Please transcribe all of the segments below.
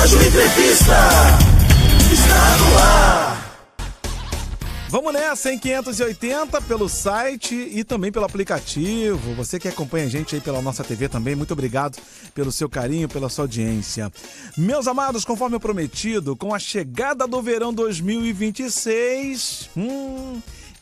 Relógio Entrevista está no ar. Vamos nessa, em 580, pelo site e também pelo aplicativo. Você que acompanha a gente aí pela nossa TV também, muito obrigado pelo seu carinho, pela sua audiência. Meus amados, conforme prometido, com a chegada do verão 2026,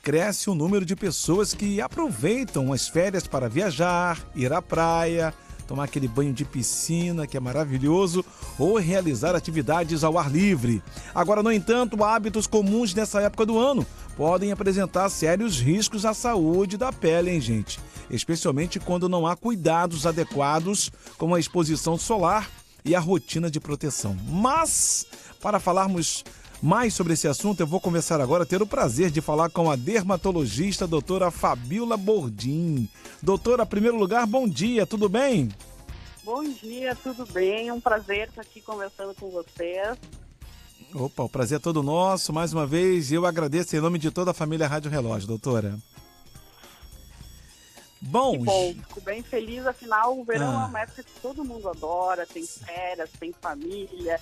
cresce o número de pessoas que aproveitam as férias para viajar, ir à praia, tomar aquele banho de piscina que é maravilhoso ou realizar atividades ao ar livre. Agora, no entanto, hábitos comuns nessa época do ano podem apresentar sérios riscos à saúde da pele, hein, gente? Especialmente quando não há cuidados adequados como a exposição solar e a rotina de proteção. Mas, para falarmos mais sobre esse assunto, eu vou começar agora a ter o prazer de falar com a dermatologista doutora Fabíola Bordim. Doutora, em primeiro lugar, bom dia, tudo bem? Bom dia, tudo bem? É um prazer estar aqui conversando com vocês. Opa, o prazer é todo nosso, mais uma vez, eu agradeço em nome de toda a família Rádio Relógio, doutora. Bom, Fico bem feliz, afinal o verão é uma época que todo mundo adora, tem férias, tem família,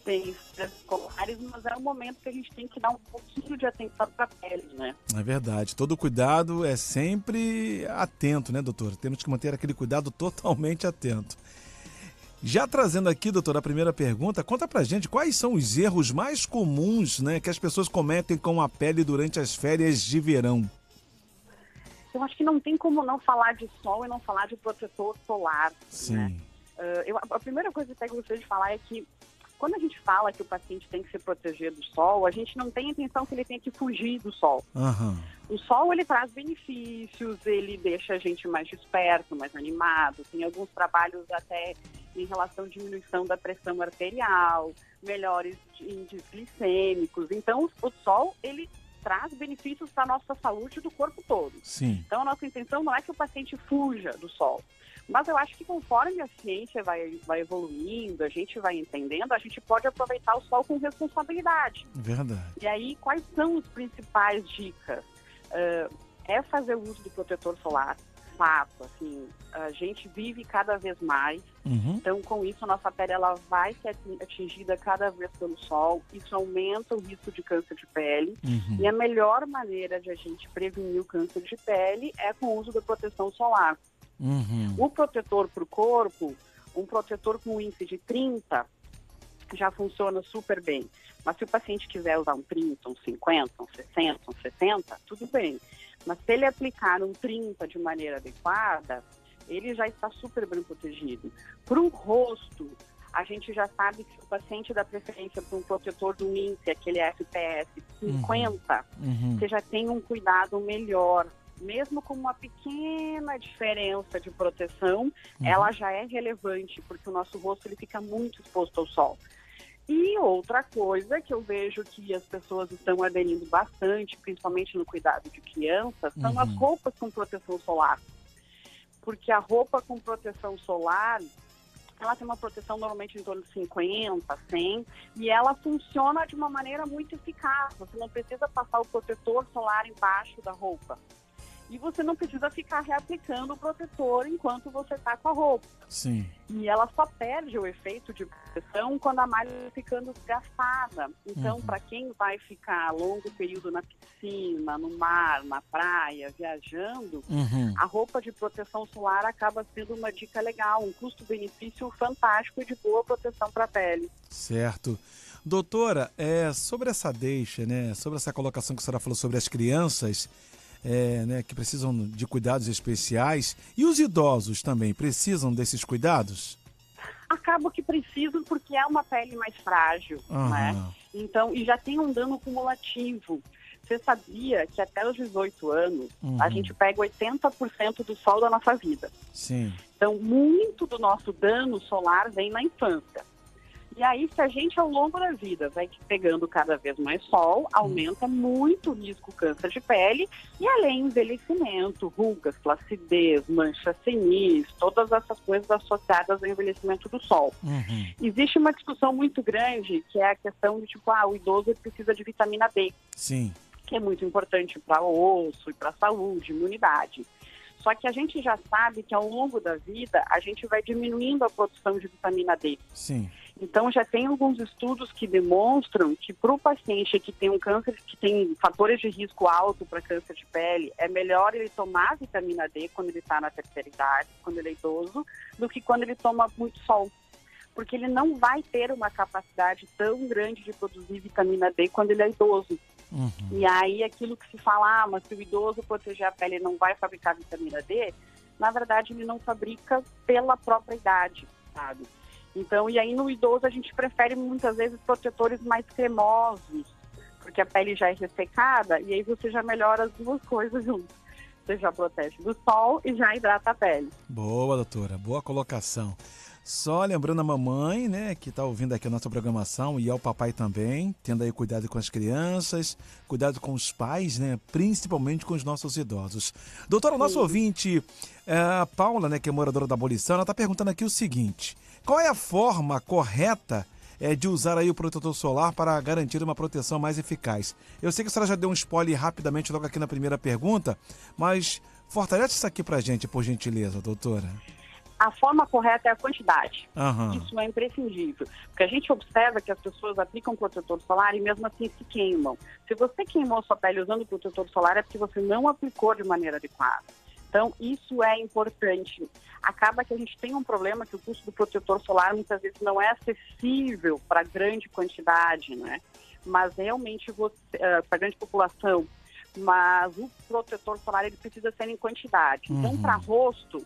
tem estresse escolares, mas é um momento que a gente tem que dar um pouquinho de atenção para a pele, né? É verdade, todo cuidado é sempre atento, né, doutor? Temos que manter aquele cuidado totalmente atento. Já trazendo aqui, doutor, a primeira pergunta, conta pra gente quais são os erros mais comuns, né, que as pessoas cometem com a pele durante as férias de verão. Eu acho que não tem como não falar de sol e não falar de protetor solar. Sim. Né? A primeira coisa que eu gostaria de falar é que quando a gente fala que o paciente tem que se proteger do sol, a gente não tem a intenção que ele tenha que fugir do sol. Uhum. O sol, ele traz benefícios, ele deixa a gente mais desperto, mais animado. Tem alguns trabalhos até em relação à diminuição da pressão arterial, melhores índices glicêmicos. Então, o sol, ele traz benefícios para a nossa saúde do corpo todo. Sim. Então, a nossa intenção não é que o paciente fuja do sol. Mas eu acho que conforme a ciência vai evoluindo, a gente vai entendendo, a gente pode aproveitar o sol com responsabilidade. Verdade. E aí, quais são as principais dicas? É fazer o uso do protetor solar. Fato, assim, a gente vive cada vez mais, então com isso a nossa pele ela vai ser atingida cada vez pelo sol, isso aumenta o risco de câncer de pele, e a melhor maneira de a gente prevenir o câncer de pele é com o uso da proteção solar. O protetor para o corpo, um protetor com índice de 30 já funciona super bem, mas se o paciente quiser usar um 30, um 50, um 60, um 70, tudo bem. Mas se ele aplicar um 30 de maneira adequada, ele já está super bem protegido. Para o rosto, a gente já sabe que o paciente dá preferência para um protetor do índice, aquele FPS 50, você já tem um cuidado melhor. Mesmo com uma pequena diferença de proteção, ela já é relevante, porque o nosso rosto ele fica muito exposto ao sol. E outra coisa que eu vejo que as pessoas estão aderindo bastante, principalmente no cuidado de crianças, são as roupas com proteção solar. Porque a roupa com proteção solar, ela tem uma proteção normalmente em torno de 50, 100, e ela funciona de uma maneira muito eficaz. Você não precisa passar o protetor solar embaixo da roupa. E você não precisa ficar reaplicando o protetor enquanto você está com a roupa. Sim. E ela só perde o efeito de proteção quando a malha está ficando desgastada. Então, para quem vai ficar longo período na piscina, no mar, na praia, viajando, a roupa de proteção solar acaba sendo uma dica legal, um custo-benefício fantástico e de boa proteção para a pele. Certo. Doutora, sobre essa deixa, né, sobre essa colocação que a senhora falou sobre as crianças, né, que precisam de cuidados especiais, e os idosos também precisam desses cuidados? Acaba que precisam porque é uma pele mais frágil, né? Então, e já tem um dano cumulativo. Você sabia que até os 18 anos a gente pega 80% do sol da nossa vida? Sim. Então, muito do nosso dano solar vem na infância. E aí, se a gente, ao longo da vida, vai pegando cada vez mais sol, aumenta muito o risco de câncer de pele e, além do envelhecimento, rugas, flacidez, manchas senis, todas essas coisas associadas ao envelhecimento do sol. Existe uma discussão muito grande, que é a questão de, o idoso precisa de vitamina D. Sim. Que é muito importante para o osso e para a saúde, imunidade. Só que a gente já sabe que ao longo da vida a gente vai diminuindo a produção de vitamina D. Sim. Então, já tem alguns estudos que demonstram que para o paciente que tem um câncer, que tem fatores de risco alto para câncer de pele, é melhor ele tomar vitamina D quando ele está na terceira idade, quando ele é idoso, do que quando ele toma muito sol. Porque ele não vai ter uma capacidade tão grande de produzir vitamina D quando ele é idoso. E aí, aquilo que se fala, mas se o idoso proteger a pele, ele não vai fabricar vitamina D, na verdade, ele não fabrica pela própria idade, sabe? Então, e aí no idoso a gente prefere muitas vezes protetores mais cremosos, porque a pele já é ressecada e aí você já melhora as duas coisas juntas. Você já protege do sol e já hidrata a pele. Boa, doutora. Boa colocação. Só lembrando a mamãe, né, que está ouvindo aqui a nossa programação, e ao papai também, tendo aí cuidado com as crianças, cuidado com os pais, né, principalmente com os nossos idosos. Doutora, o nosso ouvinte, a Paula, né, que é moradora da Abolição, ela está perguntando aqui o seguinte: qual é a forma correta de usar aí o protetor solar para garantir uma proteção mais eficaz? Eu sei que a senhora já deu um spoiler rapidamente logo aqui na primeira pergunta, mas fortalece isso aqui pra gente, por gentileza, doutora. A forma correta é a quantidade. Uhum. Isso é imprescindível. Porque a gente observa que as pessoas aplicam protetor solar e mesmo assim se queimam. Se você queimou sua pele usando protetor solar é porque você não aplicou de maneira adequada. Então, isso é importante. Acaba que a gente tem um problema que o custo do protetor solar muitas vezes não é acessível para grande quantidade, né? Mas realmente, para grande população. Mas o protetor solar ele precisa ser em quantidade. Então, para rosto,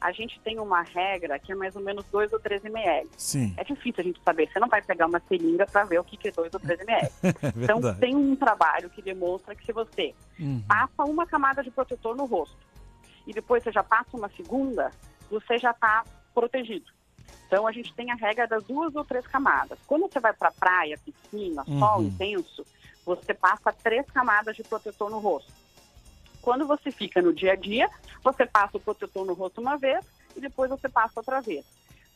a gente tem uma regra que é mais ou menos 2 ou 3 ml. Sim. É difícil a gente saber. Você não vai pegar uma seringa para ver o que é 2 ou 3 ml. Então, tem um trabalho que demonstra que se você passa uma camada de protetor no rosto e depois você já passa uma segunda, você já está protegido. Então, a gente tem a regra das 2 ou 3 camadas. Quando você vai para praia, piscina, sol intenso, você passa 3 camadas de protetor no rosto. Quando você fica no dia a dia, você passa o protetor no rosto uma vez e depois você passa outra vez.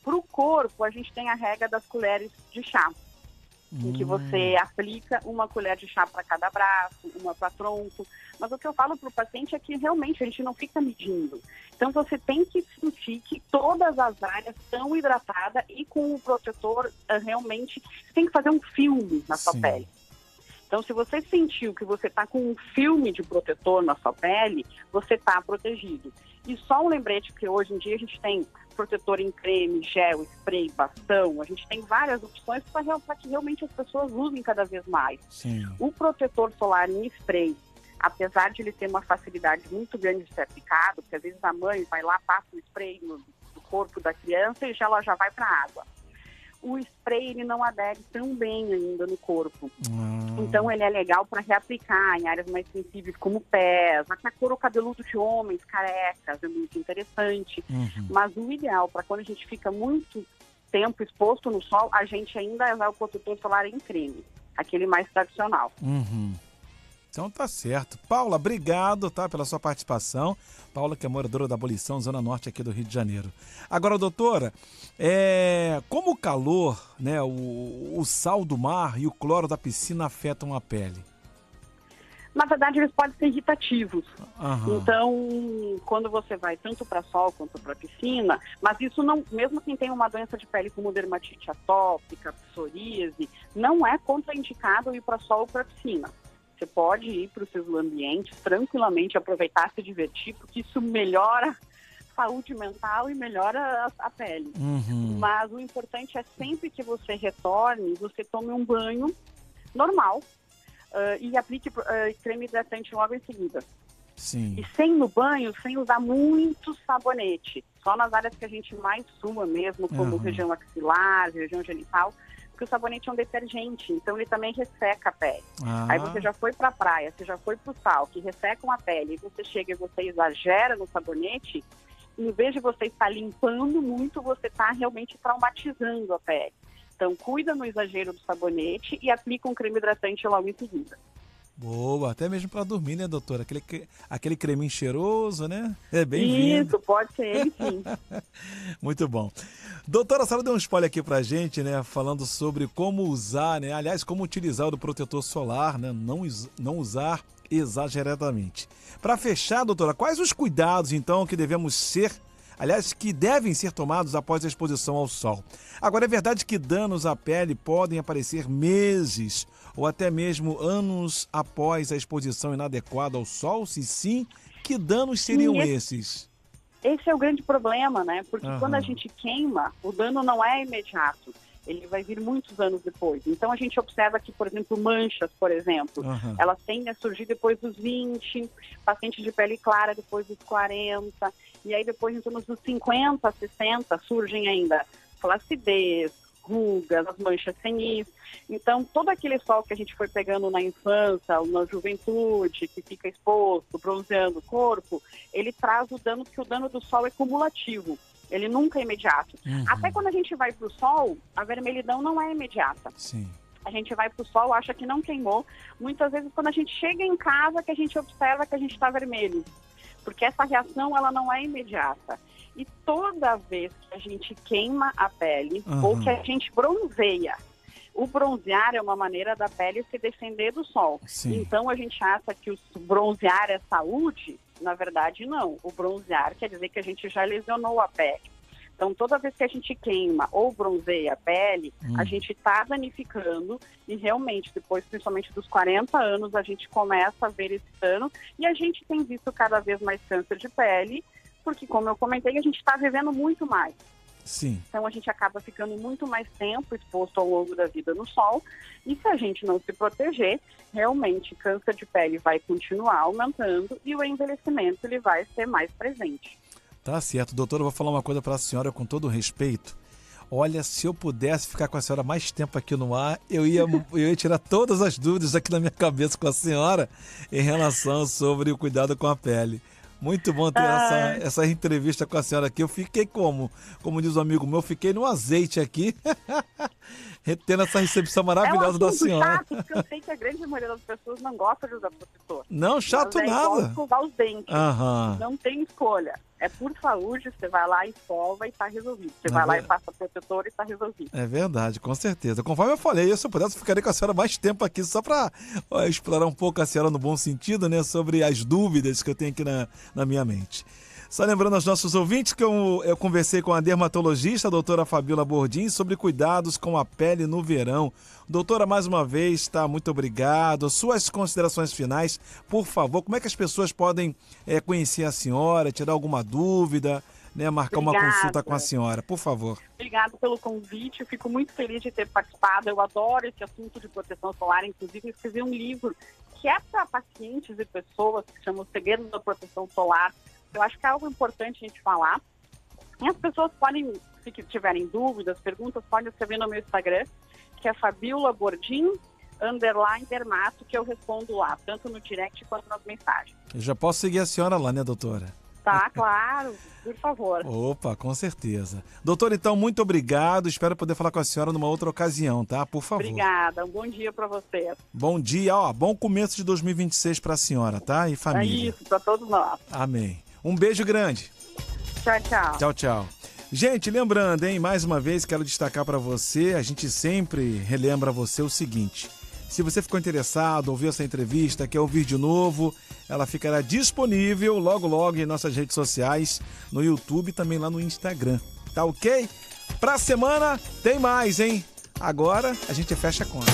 Para o corpo, a gente tem a regra das colheres de chá, em que você aplica uma colher de chá para cada braço, uma para tronco. Mas o que eu falo para o paciente é que realmente a gente não fica medindo. Então você tem que sentir que todas as áreas estão hidratadas e com o protetor realmente tem que fazer um filme na sua pele. Então, se você sentiu que você está com um filme de protetor na sua pele, você está protegido. E só um lembrete que hoje em dia a gente tem protetor em creme, gel, spray, bastão. A gente tem várias opções para que realmente as pessoas usem cada vez mais. Sim. O protetor solar em spray, apesar de ele ter uma facilidade muito grande de ser aplicado, porque às vezes a mãe vai lá, passa o spray no corpo da criança e ela já vai para a água. O spray ele não adere tão bem ainda no corpo. Então ele é legal para reaplicar em áreas mais sensíveis como pés, até couro cabeludo de homens, carecas, é muito interessante. Mas o ideal para quando a gente fica muito tempo exposto no sol, a gente ainda usar o protetor solar em creme, aquele mais tradicional. Então tá certo. Paula, obrigado, tá, pela sua participação. Paula, que é moradora da Abolição, Zona Norte aqui do Rio de Janeiro. Agora, doutora, como o calor, né, o sal do mar e o cloro da piscina afetam a pele? Na verdade, eles podem ser irritativos. Então, quando você vai tanto para sol quanto para piscina, mas isso não, mesmo quem tem uma doença de pele como dermatite atópica, psoríase, não é contraindicado ir para sol ou para piscina. Você pode ir para os seus ambientes tranquilamente, aproveitar, se divertir, porque isso melhora a saúde mental e melhora a pele. Mas o importante é sempre que você retorne, você tome um banho normal e aplique creme hidratante logo em seguida. Sim. E sem no banho, sem usar muito sabonete. Só nas áreas que a gente mais sua mesmo, como região axilar, região genital. Porque o sabonete é um detergente, então ele também resseca a pele. Aí você já foi para a praia, você já foi para o sal, que ressecam a pele, e você chega e você exagera no sabonete, em vez de você estar limpando muito, você está realmente traumatizando a pele. Então, cuida no exagero do sabonete e aplica um creme hidratante logo em seguida. Boa, até mesmo para dormir, né, doutora? Aquele creminho cheiroso, né? É bem-vindo. Isso, pode ser ele, sim. Muito bom. Doutora, a senhora deu um spoiler aqui pra gente, né? Falando sobre como usar, né? Aliás, como utilizar o protetor solar, né? Não usar exageradamente. Para fechar, doutora, quais os cuidados, então, que devemos aliás, que devem ser tomados após a exposição ao sol. Agora, é verdade que danos à pele podem aparecer meses ou até mesmo anos após a exposição inadequada ao sol? Se sim, que danos seriam esses? Esse é o grande problema, né? Porque quando a gente queima, o dano não é imediato. Ele vai vir muitos anos depois. Então, a gente observa que, por exemplo, manchas, por exemplo, elas tendem a surgir depois dos 20, pacientes de pele clara depois dos 40, e aí depois, em torno dos 50, 60, surgem ainda flacidez, rugas, as manchas senis. Então, todo aquele sol que a gente foi pegando na infância, na juventude, que fica exposto, bronzeando o corpo, ele traz o dano, porque o dano do sol é cumulativo. Ele nunca é imediato. Até quando a gente vai para o sol, a vermelhidão não é imediata. Sim. A gente vai para o sol, acha que não queimou. Muitas vezes, quando a gente chega em casa, que a gente observa que a gente está vermelho. Porque essa reação, ela não é imediata. E toda vez que a gente queima a pele, ou que a gente bronzeia, o bronzear é uma maneira da pele se defender do sol. Sim. Então, a gente acha que o bronzear é saúde. Na verdade, não. O bronzear quer dizer que a gente já lesionou a pele. Então, toda vez que a gente queima ou bronzeia a pele, a gente está danificando e realmente, depois, principalmente dos 40 anos, a gente começa a ver esse dano e a gente tem visto cada vez mais câncer de pele, porque, como eu comentei, a gente está vivendo muito mais. Sim. Então, a gente acaba ficando muito mais tempo exposto ao longo da vida no sol. E se a gente não se proteger, realmente o câncer de pele vai continuar aumentando e o envelhecimento ele vai ser mais presente. Tá certo. Doutora, eu vou falar uma coisa para a senhora com todo respeito. Olha, se eu pudesse ficar com a senhora mais tempo aqui no ar, eu ia tirar todas as dúvidas aqui na minha cabeça com a senhora em relação sobre o cuidado com a pele. Muito bom ter essa entrevista com a senhora aqui. Eu fiquei como diz um amigo meu, eu fiquei no azeite aqui, retendo essa recepção maravilhosa da senhora. Chato, porque eu sei que a grande maioria das pessoas não gosta de usar protetor. Não, chato nada. Igual escovar os dentes. Não tem escolha. É por saúde, você vai lá, escova e tá resolvido. Você vai lá e passa protetor e tá resolvido. É verdade, com certeza. Conforme eu falei, se eu pudesse, eu ficaria com a senhora mais tempo aqui, só para explorar um pouco a senhora no bom sentido, né? Sobre as dúvidas que eu tenho aqui na minha mente. Só lembrando aos nossos ouvintes que eu conversei com a dermatologista, a doutora Fabíola Bordim, sobre cuidados com a pele no verão. Doutora, mais uma vez, muito obrigado. Suas considerações finais, por favor. Como é que as pessoas podem conhecer a senhora, tirar alguma dúvida, né, marcar uma consulta com a senhora, por favor? Obrigada pelo convite, eu fico muito feliz de ter participado. Eu adoro esse assunto de proteção solar, inclusive eu escrevi um livro que é para pacientes e pessoas, que chama O Segredo da Proteção Solar. Eu acho que é algo importante a gente falar. E as pessoas podem, se tiverem dúvidas, perguntas, podem escrever no meu Instagram, que é Fabíola Bordim, _dermato, que eu respondo lá, tanto no direct quanto nas mensagens. Eu já posso seguir a senhora lá, né, doutora? Tá, claro, por favor. Opa, com certeza. Doutora, então, muito obrigado. Espero poder falar com a senhora numa outra ocasião, tá? Por favor. Obrigada, um bom dia para você. Bom dia, bom começo de 2026 para a senhora, tá? E família. É isso, para todos nós. Amém. Um beijo grande. Tchau, tchau. Tchau, tchau. Gente, lembrando, hein, mais uma vez quero destacar para você, a gente sempre relembra você o seguinte: se você ficou interessado, ouviu essa entrevista, quer ouvir de novo, ela ficará disponível logo logo em nossas redes sociais, no YouTube e também lá no Instagram, tá ok? Pra semana tem mais, hein? Agora a gente fecha a conta.